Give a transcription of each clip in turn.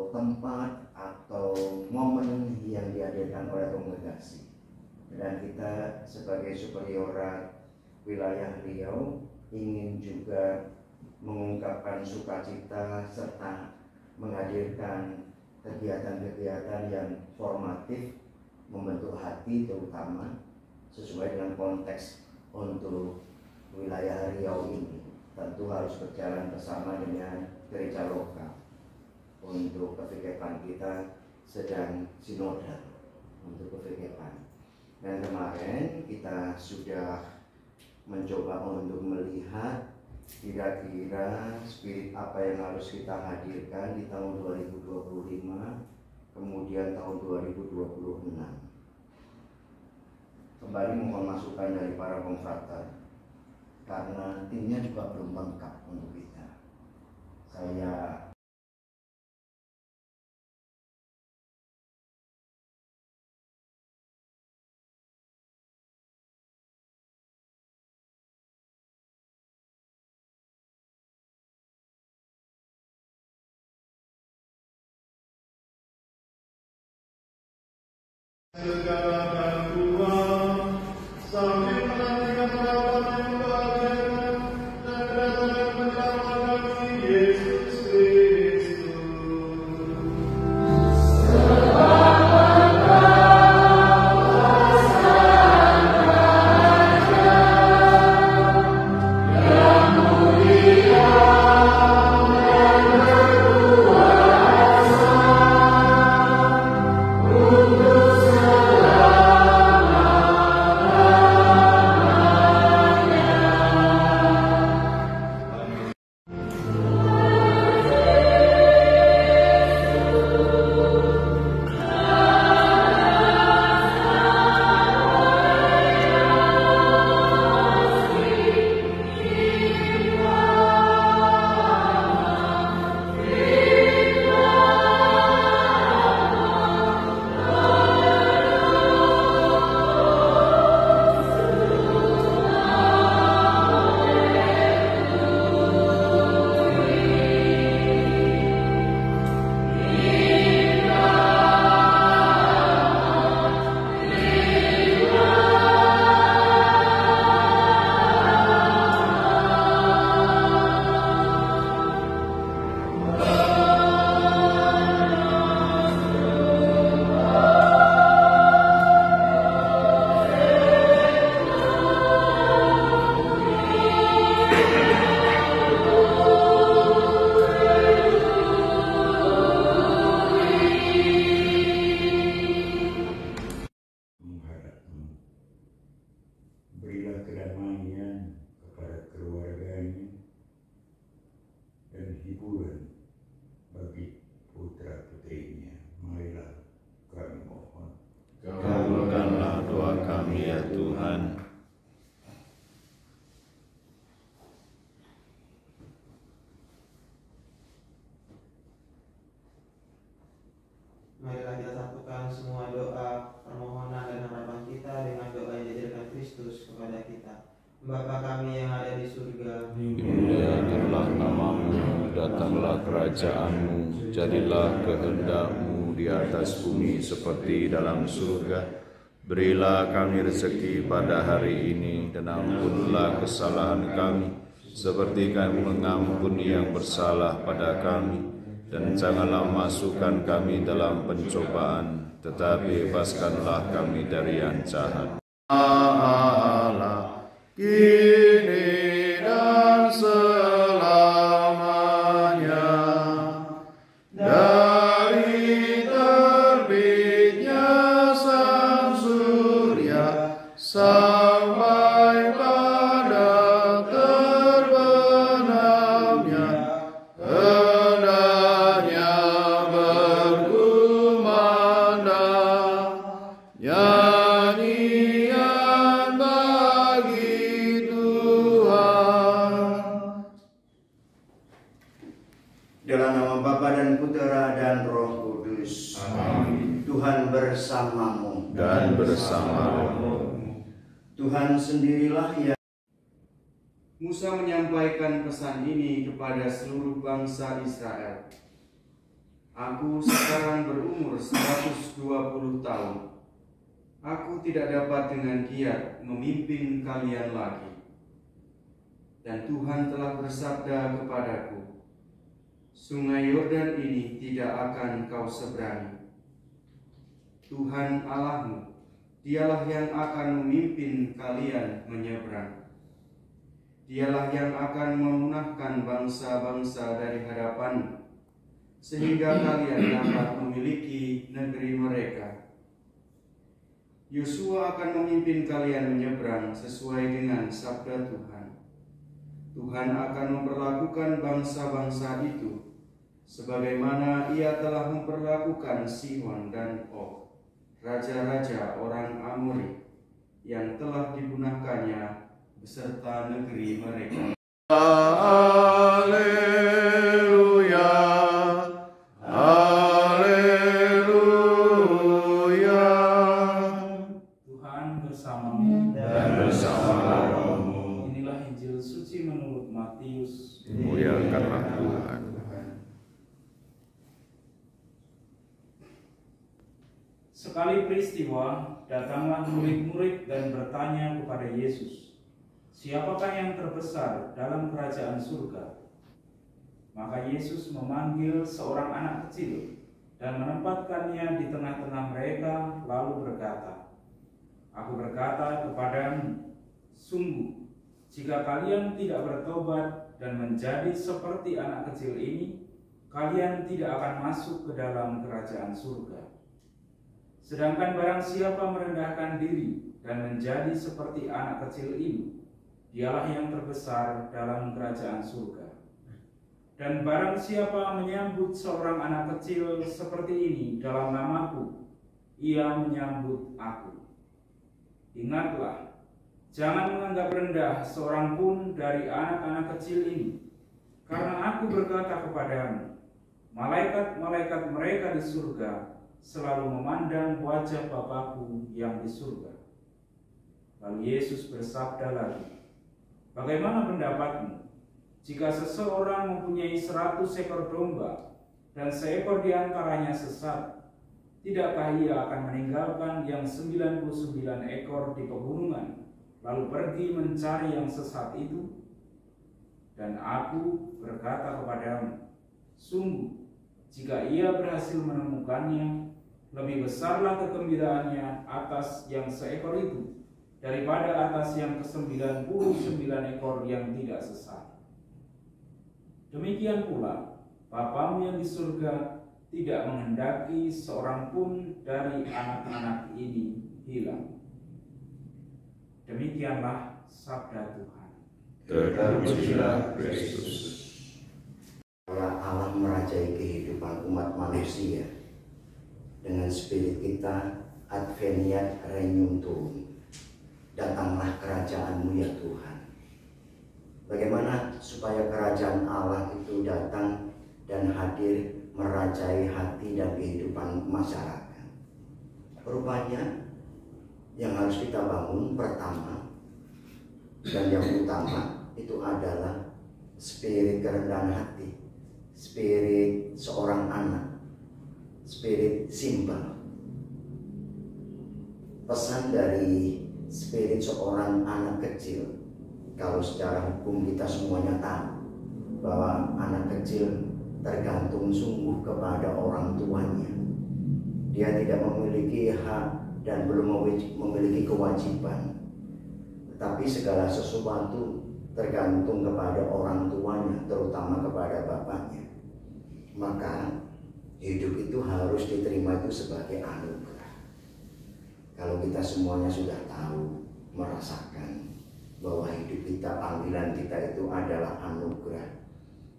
atau tempat atau momen yang dihadirkan oleh kongregasi. Dan kita sebagai superiorat wilayah Riau ingin juga mengungkapkan sukacita serta menghadirkan kegiatan-kegiatan yang formatif, membentuk hati terutama sesuai dengan konteks untuk wilayah Riau ini. Tentu harus berjalan bersama dengan gereja lokal. Untuk PVKP kita sedang sinodal untuk PVKP. Dan kemarin kita sudah mencoba untuk melihat kira-kira spirit apa yang harus kita hadirkan di tahun 2025, kemudian tahun 2026. Kembali mohon masukan dari para konfrater, karena timnya juga belum lengkap untuk kita. Saya segala gangguan sambil menantikan perawatan yang keajaran dan kedatangan penyelamat kami Yesus Kristus. Berilah kedamaian kepada keluarganya dan hiburan bagi putra-putrinya. Marilah kami mohon. Kabulkanlah doa kami ya Tuhan. Marilah kita satukan semua doa, permohonan dan harapan kita dengan doa yang diajarkan Kristus kepada kita. Bapa kami yang ada di surga, Dimuliakanlah namamu, datanglah kerajaanmu, jadilah kehendak-mu di atas bumi seperti dalam surga. Berilah kami rezeki pada hari ini, dan ampunilah kesalahan kami, seperti kami mengampuni yang bersalah pada kami. Dan janganlah masukkan kami dalam pencobaan, tetapi bebaskanlah kami dari yang jahat. Allah, kini dan selamanya, dari terbitnya sang surya sampai pada terbenamnya, hendaknya berkumandang nyanyian bagi Tuhan. dalam nama Bapa dan Putera dan Roh Kudus. Amin. Tuhan bersamamu Dan bersama-mu. Tuhan sendirilah yang Musa menyampaikan pesan ini kepada seluruh bangsa Israel. Aku sekarang berumur 120 tahun. Aku tidak dapat dengan giat memimpin kalian lagi. Dan Tuhan telah bersabda kepadaku, Sungai Yordan ini tidak akan kau seberangi. Tuhan Allahmu, Dialah yang akan memimpin kalian menyeberang. Dialah yang akan memunahkan bangsa-bangsa dari hadapanmu, sehingga kalian dapat memiliki negeri mereka. Yosua akan memimpin kalian menyeberang sesuai dengan sabda Tuhan. Tuhan akan memperlakukan bangsa-bangsa itu sebagaimana Ia telah memperlakukan Sihon dan Og, raja-raja orang Amori, yang telah dipunahkannya beserta negeri mereka. Haleluya, haleluya. Tuhan bersamamu Dan bersama rohmu, Inilah Injil suci menurut Matius. muliakanlah Tuhan. Sekali peristiwa, datanglah murid-murid dan bertanya kepada Yesus, "Siapakah yang terbesar dalam kerajaan surga?" Maka Yesus memanggil seorang anak kecil dan menempatkannya di tengah-tengah mereka, lalu berkata, "Aku berkata kepadamu, sungguh, jika kalian tidak bertobat dan menjadi seperti anak kecil ini, kalian tidak akan masuk ke dalam kerajaan surga. Sedangkan barang siapa merendahkan diri dan menjadi seperti anak kecil ini, dialah yang terbesar dalam kerajaan surga. Dan barang siapa menyambut seorang anak kecil seperti ini dalam namaku, ia menyambut aku. Ingatlah, jangan menganggap rendah seorang pun dari anak-anak kecil ini, karena aku berkata kepadamu, malaikat-malaikat mereka di surga selalu memandang wajah Bapakku yang di surga." Lalu Yesus bersabda lagi, "Bagaimana pendapatmu? Jika seseorang mempunyai 100 ekor domba dan seekor di antaranya sesat, tidakkah ia akan meninggalkan yang 99 ekor di pegunungan, lalu pergi mencari yang sesat itu? Dan aku berkata kepadamu, sungguh, jika ia berhasil menemukannya, lebih besarlah kegembiraannya atas yang seekor itu daripada atas yang ke-99 ekor yang tidak sesat. Demikian pula, Bapamu yang di surga tidak menghendaki seorang pun dari anak-anak ini hilang." Demikianlah sabda Tuhan. Terpujilah Kristus. Allah merajai kehidupan umat manusia dengan spirit kita Adveniat Regnum Tuum. Datanglah kerajaan-Mu ya Tuhan. Bagaimana supaya kerajaan Allah itu datang dan hadir merajai hati dan kehidupan masyarakat? Rupanya yang harus kita bangun pertama dan yang utama itu adalah spirit kerendahan hati, spirit seorang anak, spirit simple. Pesan dari spirit seorang anak kecil, kalau secara hukum kita semuanya tahu bahwa anak kecil tergantung sungguh kepada orang tuanya. Dia tidak memiliki hak dan belum memiliki kewajiban, tetapi segala sesuatu tergantung kepada orang tuanya, terutama kepada bapaknya. Maka hidup itu harus diterima itu sebagai anugerah. Kalau kita semuanya sudah tahu, merasakan bahwa hidup kita, panggilan kita itu adalah anugerah.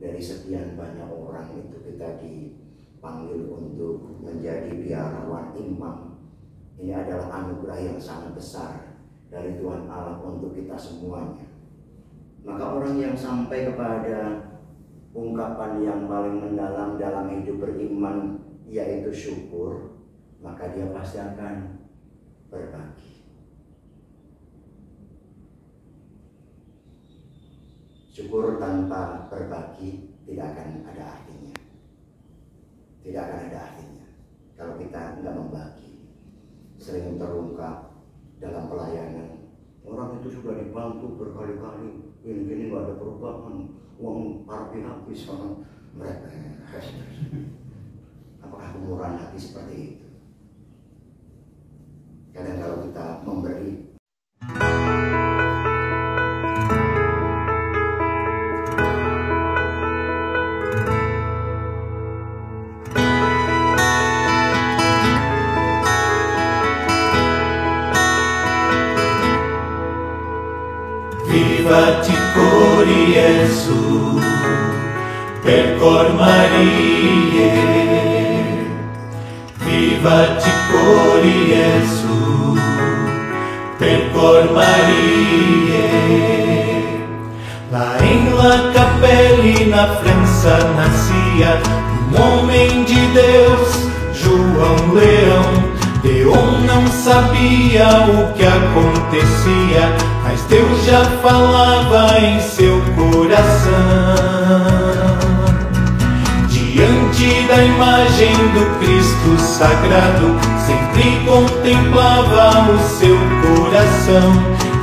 Dari sekian banyak orang itu kita dipanggil untuk menjadi biarawan imam. Ini adalah anugerah yang sangat besar dari Tuhan Allah untuk kita semuanya. Maka orang yang sampai kepada ungkapan yang paling mendalam dalam hidup beriman, yaitu syukur, maka dia pasti akan berbagi. Syukur tanpa berbagi tidak akan ada artinya. tidak akan ada artinya kalau kita nggak membagi. Sering terungkap dalam pelayanan, orang itu sudah dibantu berkali-kali, ini nggak ada perubahan, uang parkir habis sama mereka. Apakah kemurahan hati seperti itu? Kadang kalau kita memberi, Viva ti cori Gesù, per cor Marie. Viva ti cori Gesù, per cor Marie. Lá em la capelina França nascia homem de Deus, João Leão. Eu não sabia o que acontecia, mas Deus já falava em seu coração. Diante da imagem do Cristo sagrado, sempre contemplava o seu coração.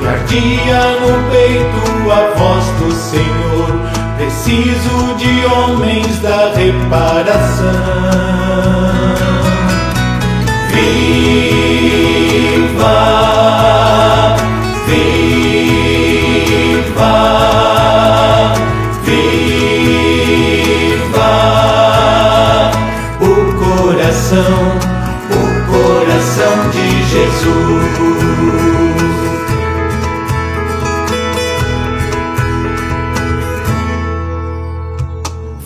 E ardia no peito a voz do Senhor, preciso de homens da reparação. Viva, viva, viva o coração de Jesus.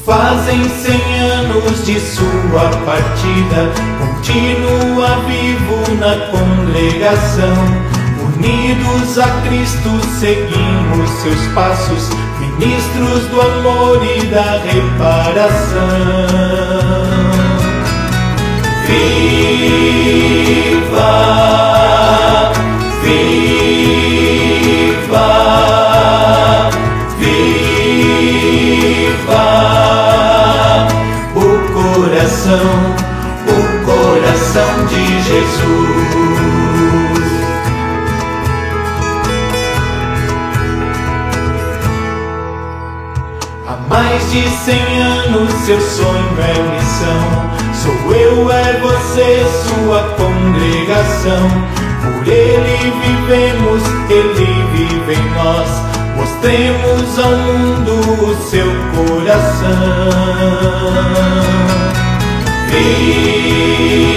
Fazem 100 anos de sua partida, continua vivo na congregação. Unidos a Cristo seguimos seus passos, ministros do amor e da reparação. Viva, viva, viva o coração de Jesus. Há mais de 100 anos seu sonho é missão. Sou eu, é você, sua congregação. Por ele vivemos, ele vive em nós. Mostremos ao mundo o seu coração. Viva,